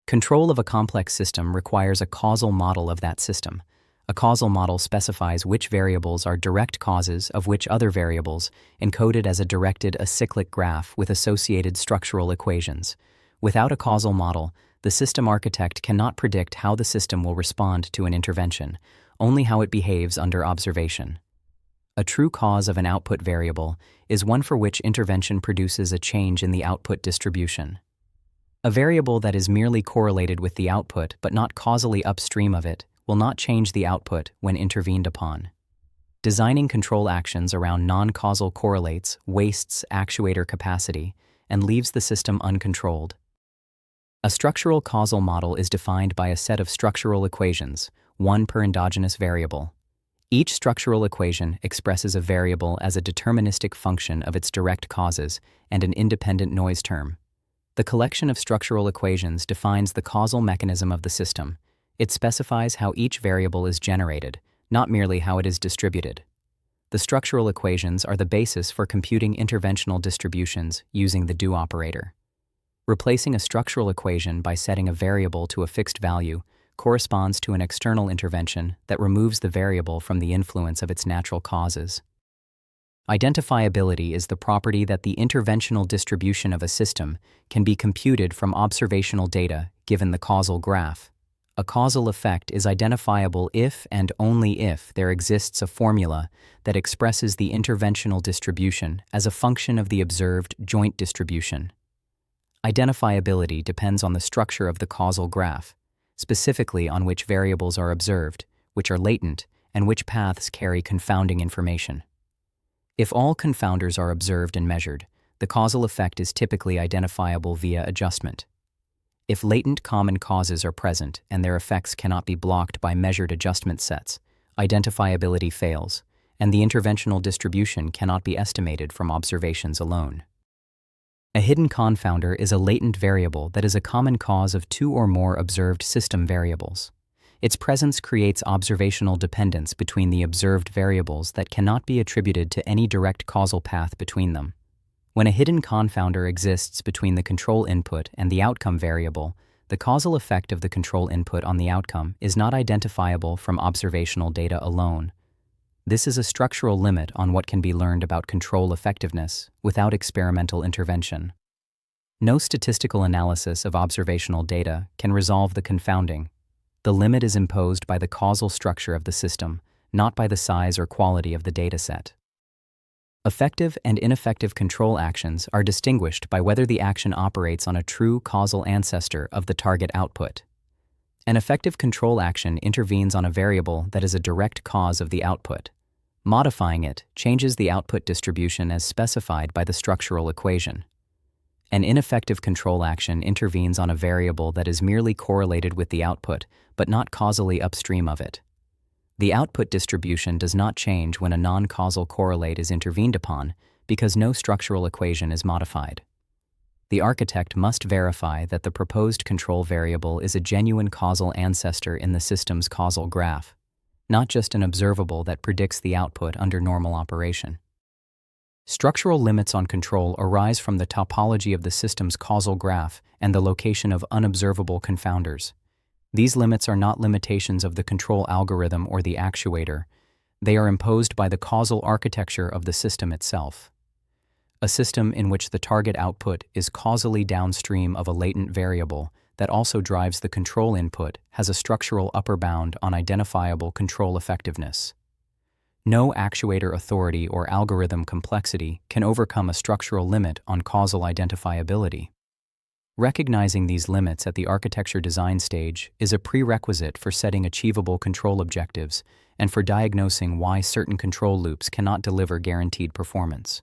Control of a complex system requires a causal model of that system. A causal model specifies which variables are direct causes of which other variables, encoded as a directed acyclic graph with associated structural equations. Without a causal model, the system architect cannot predict how the system will respond to an intervention, only how it behaves under observation. A true cause of an output variable is one for which intervention produces a change in the output distribution. A variable that is merely correlated with the output but not causally upstream of it will not change the output when intervened upon. Designing control actions around non-causal correlates wastes actuator capacity and leaves the system uncontrolled. A structural causal model is defined by a set of structural equations, one per endogenous variable. Each structural equation expresses a variable as a deterministic function of its direct causes and an independent noise term. The collection of structural equations defines the causal mechanism of the system. It specifies how each variable is generated, not merely how it is distributed. The structural equations are the basis for computing interventional distributions using the do operator. Replacing a structural equation by setting a variable to a fixed value corresponds to an external intervention that removes the variable from the influence of its natural causes. Identifiability is the property that the interventional distribution of a system can be computed from observational data given the causal graph. A causal effect is identifiable if and only if there exists a formula that expresses the interventional distribution as a function of the observed joint distribution. Identifiability depends on the structure of the causal graph, specifically on which variables are observed, which are latent, and which paths carry confounding information. If all confounders are observed and measured, the causal effect is typically identifiable via adjustment. If latent common causes are present and their effects cannot be blocked by measured adjustment sets, identifiability fails, and the interventional distribution cannot be estimated from observations alone. A hidden confounder is a latent variable that is a common cause of two or more observed system variables. Its presence creates observational dependence between the observed variables that cannot be attributed to any direct causal path between them. When a hidden confounder exists between the control input and the outcome variable, the causal effect of the control input on the outcome is not identifiable from observational data alone. This is a structural limit on what can be learned about control effectiveness without experimental intervention. No statistical analysis of observational data can resolve the confounding. The limit is imposed by the causal structure of the system, not by the size or quality of the dataset. Effective and ineffective control actions are distinguished by whether the action operates on a true causal ancestor of the target output. An effective control action intervenes on a variable that is a direct cause of the output. Modifying it changes the output distribution as specified by the structural equation. An ineffective control action intervenes on a variable that is merely correlated with the output, but not causally upstream of it. The output distribution does not change when a non-causal correlate is intervened upon because no structural equation is modified. The architect must verify that the proposed control variable is a genuine causal ancestor in the system's causal graph, not just an observable that predicts the output under normal operation. Structural limits on control arise from the topology of the system's causal graph and the location of unobservable confounders. These limits are not limitations of the control algorithm or the actuator. They are imposed by the causal architecture of the system itself. A system in which the target output is causally downstream of a latent variable that also drives the control input has a structural upper bound on identifiable control effectiveness. No actuator authority or algorithm complexity can overcome a structural limit on causal identifiability. Recognizing these limits at the architecture design stage is a prerequisite for setting achievable control objectives and for diagnosing why certain control loops cannot deliver guaranteed performance.